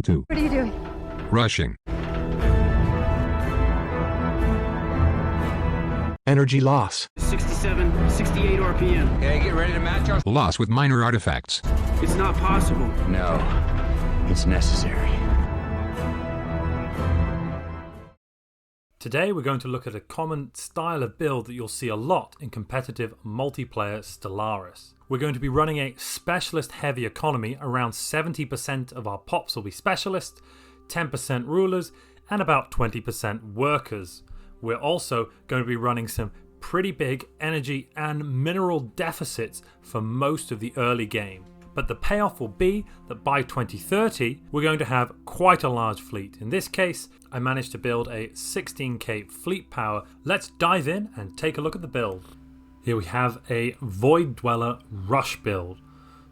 Montu. What are you doing? Rushing. Energy loss. 67, 68 RPM. Okay, get ready to match our... Loss with minor artifacts. It's not possible. No, it's necessary. Today we're going to look at a common style of build that you'll see a lot in competitive multiplayer Stellaris. We're going to be running a specialist heavy economy. Around 70% of our pops will be specialists, 10% rulers, and about 20% workers. We're also going to be running some pretty big energy and mineral deficits for most of the early game. But the payoff will be that by 2030, we're going to have quite a large fleet. In this case, I managed to build a 16k fleet power. Let's dive in and take a look at the build. Here we have a Void Dweller rush build.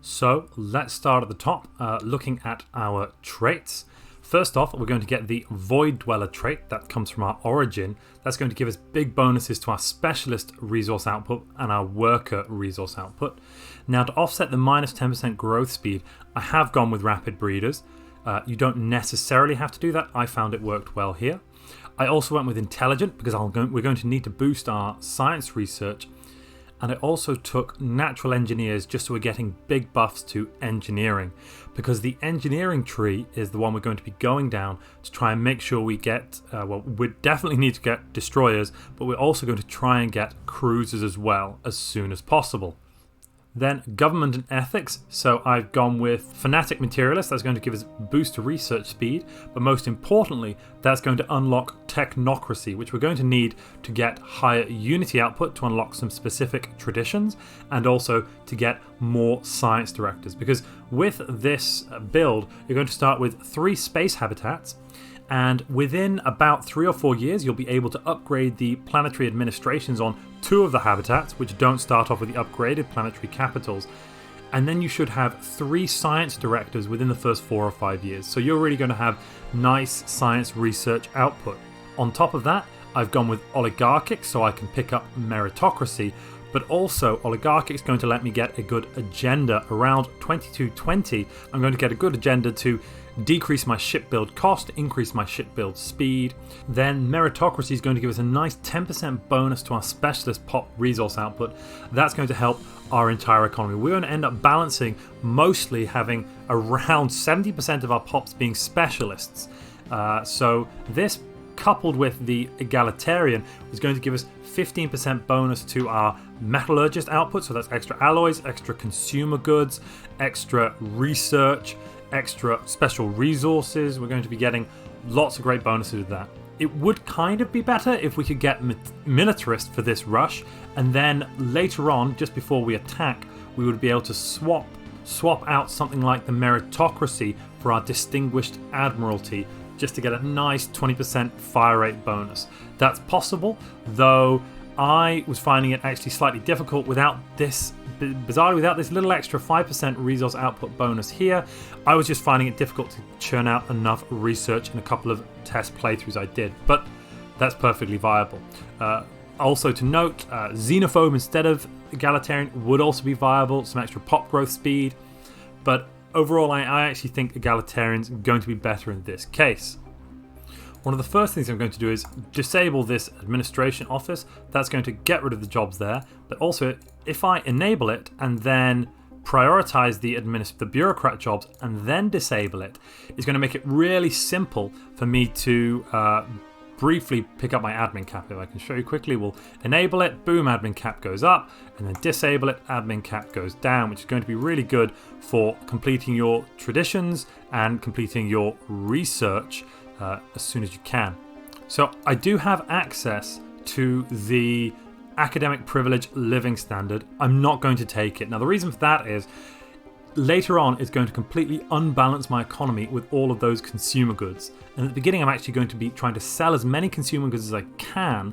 So let's start at the top, looking at our traits. First off, we're going to get the Void Dweller trait that comes from our origin. That's going to give us big bonuses to our specialist resource output and our worker resource output. Now, to offset the minus 10% growth speed, I have gone with rapid breeders. You don't necessarily have to do that. I found it worked well here. I also went with intelligent because we're going to need to boost our science research. And I also took natural engineers just so we're getting big buffs to engineering, because the engineering tree is the one we're going to be going down to try and make sure we get, we definitely need to get destroyers, but we're also going to try and get cruisers as well as soon as possible. Then government and ethics, so I've gone with fanatic materialist. That's going to give us boost to research speed, but most importantly that's going to unlock technocracy, which we're going to need to get higher unity output to unlock some specific traditions, and also to get more science directors, because with this build you're going to start with 3 space habitats, and within about 3 or 4 years you'll be able to upgrade the planetary administrations on 2 of the habitats, which don't start off with the upgraded planetary capitals, and then you should have 3 science directors within the first 4 or 5 years. So you're really going to have nice science research output. On top of that, I've gone with oligarchic so I can pick up meritocracy, but also oligarchic is going to let me get a good agenda. Around 2220 I'm going to get a good agenda to decrease my ship build cost, increase my ship build speed. Then meritocracy is going to give us a nice 10% bonus to our specialist pop resource output. That's going to help our entire economy. We're going to end up balancing, mostly having around 70% of our pops being specialists. So this, coupled with the egalitarian, is going to give us 15% bonus to our metallurgist output. So that's extra alloys, extra consumer goods, extra research, extra special resources. We're going to be getting lots of great bonuses with that. It would kind of be better if we could get militarist for this rush, and then later on, just before we attack, we would be able to swap out something like the meritocracy for our distinguished admiralty, just to get a nice 20% fire rate bonus. That's possible, though I was finding it actually slightly difficult without this, bizarrely without this little extra 5% resource output bonus here. I was just finding it difficult to churn out enough research in a couple of test playthroughs I did, but that's perfectly viable. Also to note, xenophobe instead of egalitarian would also be viable, some extra pop growth speed, but overall I actually think egalitarian's going to be better in this case. One of the first things I'm going to do is disable this administration office. That's going to get rid of the jobs there, but also if I enable it and then prioritize the bureaucrat jobs and then disable it, it's going to make it really simple for me to briefly pick up my admin cap. If I can show you quickly, we'll enable it, boom, admin cap goes up, and then disable it, admin cap goes down, which is going to be really good for completing your traditions and completing your research as soon as you can. So I do have access to the academic privilege living standard. I'm not going to take it. Now the reason for that is later on it's going to completely unbalance my economy with all of those consumer goods. And at the beginning I'm actually going to be trying to sell as many consumer goods as I can,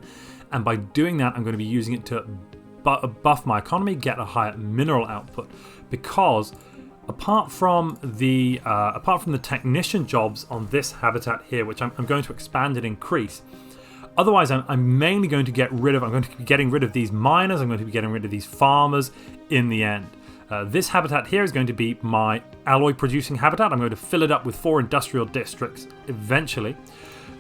and by doing that I'm going to be using it to buff my economy, get a higher mineral output, because apart from the technician jobs on this habitat here, which I'm going to expand and increase, otherwise I'm mainly going to get rid of, I'm going to be getting rid of these miners, I'm going to be getting rid of these farmers in the end. This habitat here is going to be my alloy producing habitat. I'm going to fill it up with 4 industrial districts eventually.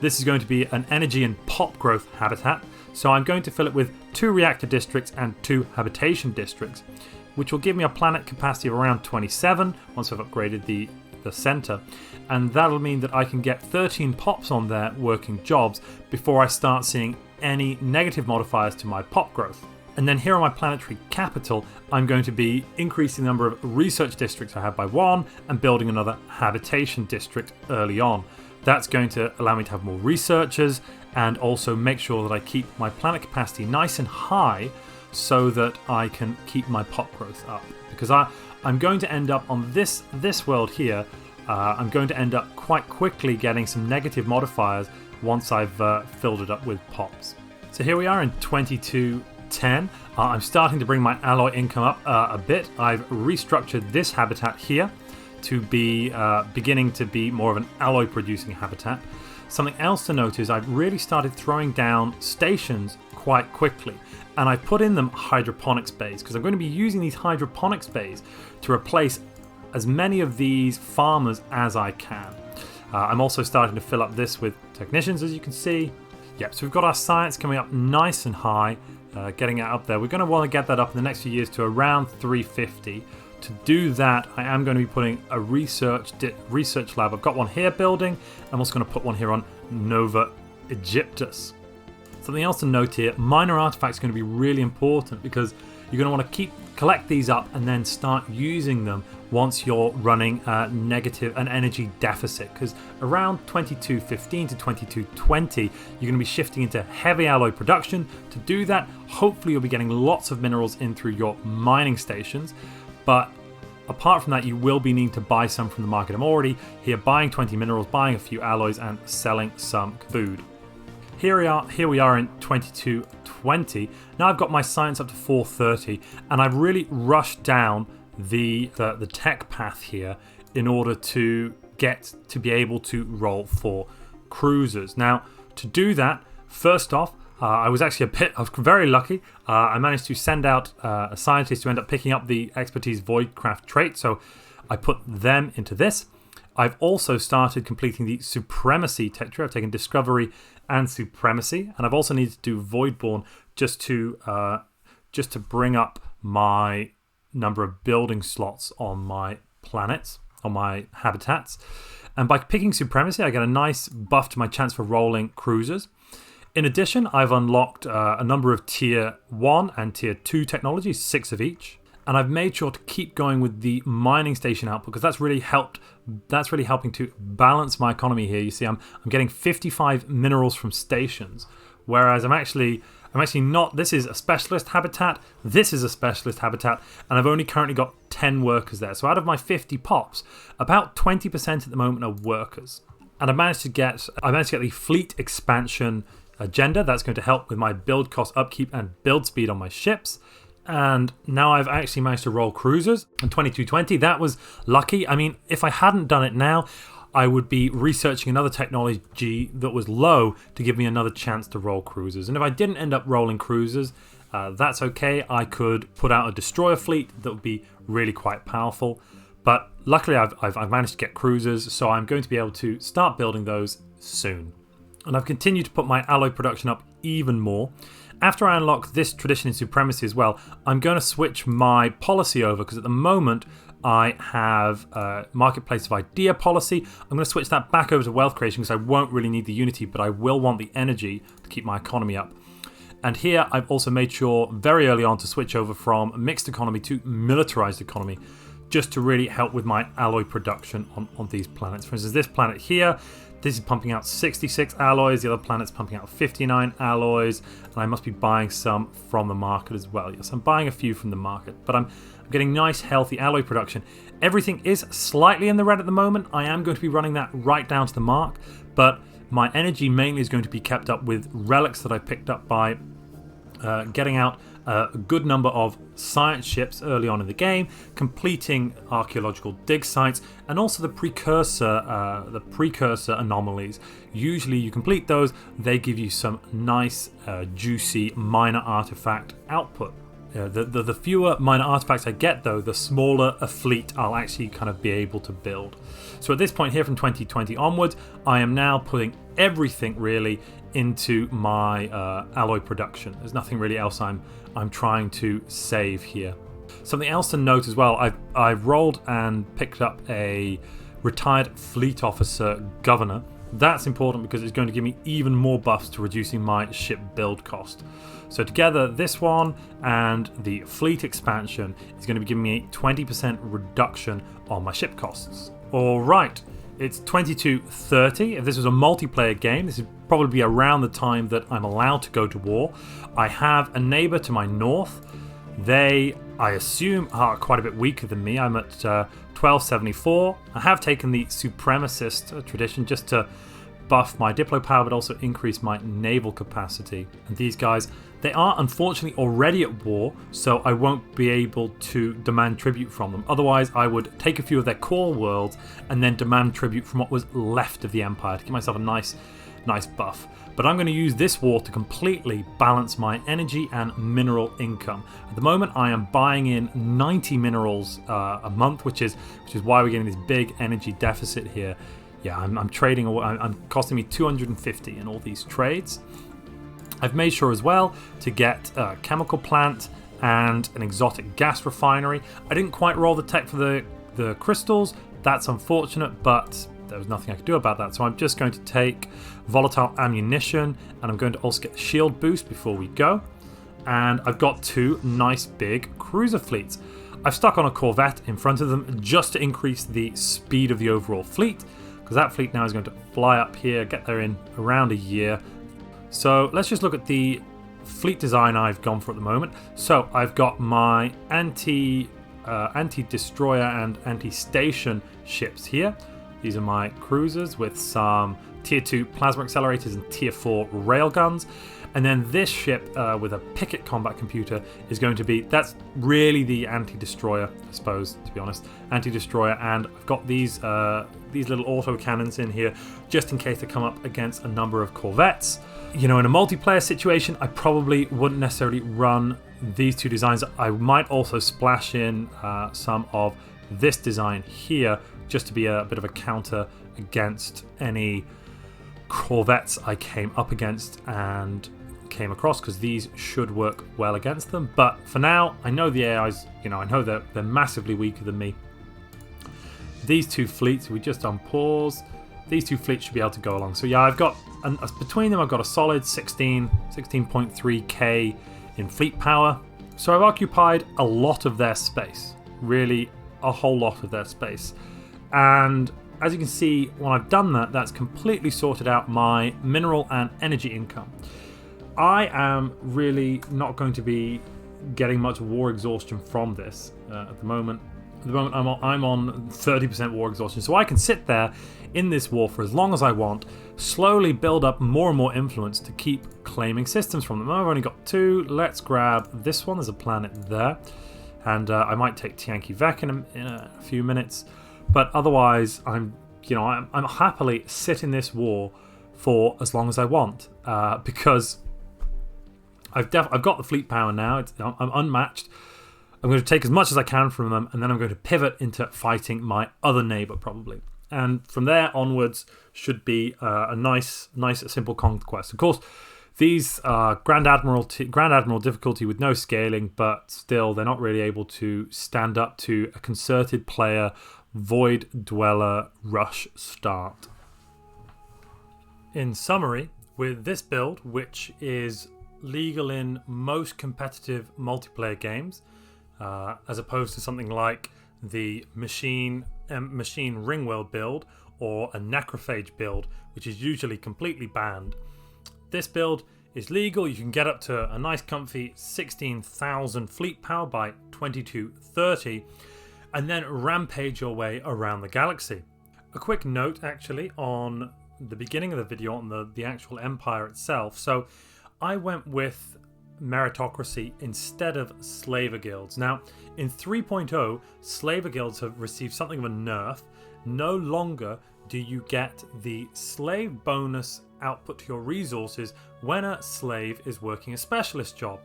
This is going to be an energy and pop growth habitat. So I'm going to fill it with 2 reactor districts and 2 habitation districts, which will give me a planet capacity of around 27 once I've upgraded the center. And that'll mean that I can get 13 pops on there working jobs before I start seeing any negative modifiers to my pop growth. And then here on my planetary capital, I'm going to be increasing the number of research districts I have by 1 and building another habitation district early on. That's going to allow me to have more researchers and also make sure that I keep my planet capacity nice and high so that I can keep my pop growth up. Because I'm going to end up on this world here, I'm going to end up quite quickly getting some negative modifiers once I've filled it up with pops. So here we are in 2210. I'm starting to bring my alloy income up a bit. I've restructured this habitat here to be beginning to be more of an alloy producing habitat. Something else to note is I've really started throwing down stations quite quickly, and I put in them hydroponics bays because I'm going to be using these hydroponics bays to replace as many of these farmers as I can. I'm also starting to fill up this with technicians, as you can see. Yep, so we've got our science coming up nice and high, getting it up there. We're going to want to get that up in the next few years to around 350. To do that, I am going to be putting a research lab. I've got one here building. I'm also going to put one here on Nova Egyptus. Something else to note here, minor artifacts are going to be really important because you're going to want to collect these up and then start using them once you're running an energy deficit, because around 2215 to 2220 you're going to be shifting into heavy alloy production. To do that, hopefully you'll be getting lots of minerals in through your mining stations, but apart from that you will be needing to buy some from the market. I'm already here buying 20 minerals, buying a few alloys and selling some food. Here we are in 2220. Now I've got my science up to 430 and I've really rushed down the tech path here in order to get to be able to roll for cruisers. Now to do that, first off, I was very lucky. I managed to send out a scientist to end up picking up the expertise voidcraft trait, so I put them into this. I've also started completing the supremacy tech tree. I've taken discovery and supremacy, and I've also needed to do voidborn just to bring up my number of building slots on my planets, on my habitats. And by picking supremacy, I get a nice buff to my chance for rolling cruisers. In addition, I've unlocked a number of tier 1 and tier 2 technologies, 6 of each. And I've made sure to keep going with the mining station output because that's really helping to balance my economy here. You see, I'm getting 55 minerals from stations, whereas I'm actually not. This is a specialist habitat, this is a specialist habitat, and I've only currently got 10 workers there. So out of my 50 pops, about 20% at the moment are workers. And I managed to get the fleet expansion agenda. That's going to help with my build cost upkeep and build speed on my ships. And now I've actually managed to roll cruisers in 2220. That was lucky. I mean, if I hadn't done it now, I would be researching another technology that was low to give me another chance to roll cruisers. And if I didn't end up rolling cruisers, that's okay. I could put out a destroyer fleet that would be really quite powerful. But luckily I've managed to get cruisers, so I'm going to be able to start building those soon. And I've continued to put my alloy production up even more. After I unlock this tradition in supremacy as well, I'm going to switch my policy over because at the moment I have marketplace of idea policy. I'm going to switch that back over to wealth creation because I won't really need the unity, but I will want the energy to keep my economy up. And here I've also made sure very early on to switch over from mixed economy to militarized economy, just to really help with my alloy production on these planets. For instance, this planet here, this is pumping out 66 alloys, the other planet's pumping out 59 alloys, and I must be buying some from the market as well. Yes, I'm buying a few from the market, but I'm getting nice, healthy alloy production. Everything is slightly in the red at the moment. I am going to be running that right down to the mark, but my energy mainly is going to be kept up with relics that I picked up by getting out a good number of science ships early on in the game, completing archaeological dig sites, and also the precursor anomalies. Usually you complete those, they give you some nice juicy minor artifact output. The fewer minor artifacts I get, though, the smaller a fleet I'll actually kind of be able to build. So at this point here from 2020 onwards, I am now putting everything really into my alloy production. There's nothing really else I'm trying to save here. Something else to note as well, I've rolled and picked up a retired fleet officer governor. That's important because it's going to give me even more buffs to reducing my ship build cost. So together, this one and the fleet expansion is going to be giving me a 20% reduction on my ship costs. Alright, it's 22:30. If this was a multiplayer game, this would probably be around the time that I'm allowed to go to war. I have a neighbour to my north. They, I assume, are quite a bit weaker than me. I'm at 1274. I have taken the supremacist tradition just to buff my diplo power, but also increase my naval capacity. And these guys, they are unfortunately already at war, so I won't be able to demand tribute from them. Otherwise, I would take a few of their core worlds and then demand tribute from what was left of the Empire to give myself a nice buff. But I'm going to use this war to completely balance my energy and mineral income. At the moment, I am buying in 90 minerals a month, which is why we're getting this big energy deficit here. Yeah, I'm trading. I'm costing me 250 in all these trades. I've made sure as well to get a chemical plant and an exotic gas refinery. I didn't quite roll the tech for the crystals. That's unfortunate, but there was nothing I could do about that. So I'm just going to take volatile ammunition, and I'm going to also get the shield boost before we go. And I've got two nice big cruiser fleets. I've stuck on a corvette in front of them just to increase the speed of the overall fleet, because that fleet now is going to fly up here, get there in around a year. So let's just look at the fleet design I've gone for at the moment. So I've got my anti-destroyer and anti-station ships here. These are my cruisers with some tier 2 plasma accelerators and tier 4 railguns. And then this ship with a picket combat computer is going to be, that's really the anti-destroyer, I suppose, to be honest. Anti-destroyer, and I've got these little auto cannons in here just in case they come up against a number of corvettes. You know, in a multiplayer situation, I probably wouldn't necessarily run these two designs. I might also splash in some of this design here just to be a bit of a counter against any corvettes I came up against and came across, because these should work well against them. But for now, I know the AIs, you know, I know they're massively weaker than me. These two fleets, we just unpause. These two fleets should be able to go along. So yeah, I've got, between them, I've got a solid 16.3k in fleet power. So I've occupied a lot of their space, really a whole lot of their space. And as you can see, when I've done that, that's completely sorted out my mineral and energy income. I am really not going to be getting much war exhaustion from this at the moment. At the moment, I'm on 30% war exhaustion, so I can sit there in this war for as long as I want, slowly build up more and more influence to keep claiming systems from them. I've only got two. Let's grab this one. There's a planet there, and I might take Tianqi Vec in a few minutes. But otherwise, I'm happily sit in this war for as long as I want because I've got the fleet power now. I'm unmatched. I'm going to take as much as I can from them, and then I'm going to pivot into fighting my other neighbour probably. And from there onwards should be a nice, simple conquest. Of course, these are Grand Admiral difficulty with no scaling, but still they're not really able to stand up to a concerted player Void Dweller rush start. In summary, with this build, which is legal in most competitive multiplayer games, as opposed to something like the machine ringworld build or a necrophage build, which is usually completely banned. This build is legal. You can get up to a nice comfy 16,000 fleet power by 2230 and then rampage your way around the galaxy. A quick note actually on the beginning of the video on the actual empire itself. So I went with meritocracy instead of slaver guilds. Now in 3.0, slaver guilds have received something of a nerf. No longer do you get the slave bonus output to your resources when a slave is working a specialist job.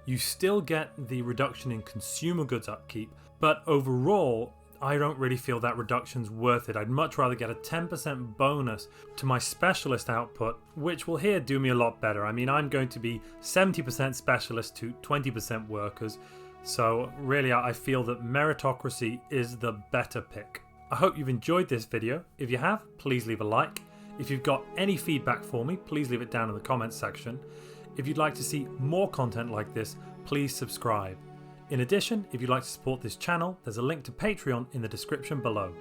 You still get the reduction in consumer goods upkeep, but overall, I don't really feel that reduction's worth it. I'd much rather get a 10% bonus to my specialist output, which will here do me a lot better. I mean, I'm going to be 70% specialist to 20% workers, so really I feel that meritocracy is the better pick. I hope you've enjoyed this video. If you have, please leave a like. If you've got any feedback for me, please leave it down in the comments section. If you'd like to see more content like this, please subscribe. In addition, if you'd like to support this channel, there's a link to Patreon in the description below.